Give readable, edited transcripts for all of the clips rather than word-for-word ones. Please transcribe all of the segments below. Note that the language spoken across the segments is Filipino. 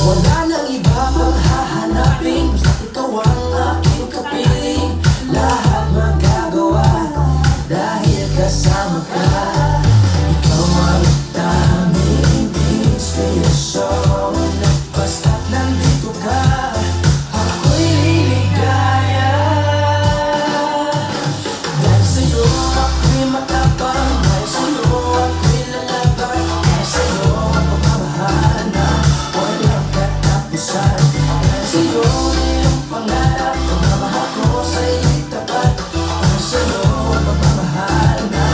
Wala nang iba pang hahanapin, basta't ikaw ang aking kapiling. Lahat magagawa dahil kasama ka. Ikaw ang daming inspirasyon, basta't nandito ka, ako'y liligaya. Dahil sa'yo ako'y matapang, dahil sa'yo ako'y lalaban, dahil sa'yo ang pagmamahal na walang katapusan. Dahil sa'yo iyong pangarap, pagmamahal ko sa'yo'y tapat. Dahil sa'yo ang pagmamahal na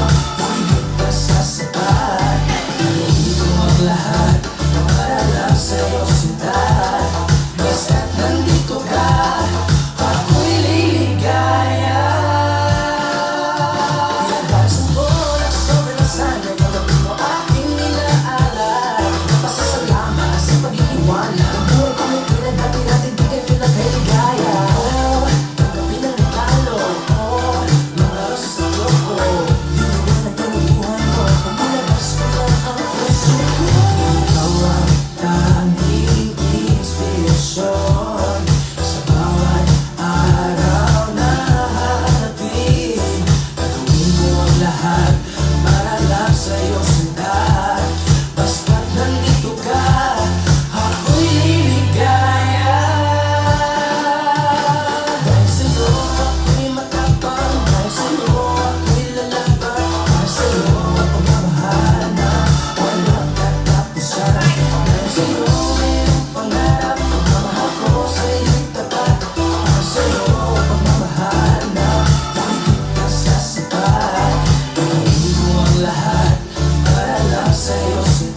higit pa sa sapat. Gagawin ko ang lahat para lang sa'yo sinta. Basta't nandito ka, ako'y liligaya. Pinagbasan ko na sobrang sanay, gagawin mo aking inaalay. Pasasalamat sa pag-iiwala, ang buhay ko may pinagdati natin, di kayo pinagkaligaya. Tanggapin ang regalo, mga rosas sa loko. Liwanag ang buhay mo, paglalabas ko lang ang puso ko. Ikaw ang tanging inspirasyon sa bawat araw na hahanapin. Gagawin mo ang lahat para lang sa'yo sinta. Basta't nandito ka, ako'y liligaya. Dahil sa'yo ako'y matapang, dahil sa'yo ako'y lalaban, dahil sa'yo ang pagmamahal na walang katapusan. Dahil sa'yo iyong pangarap, pagmamahal ko sa'yo'y tapat. Dahil sa'yo ang pagmamahal na higit pa sa sapat. Gagawin ko ang lahat para lang sa'yo sinta.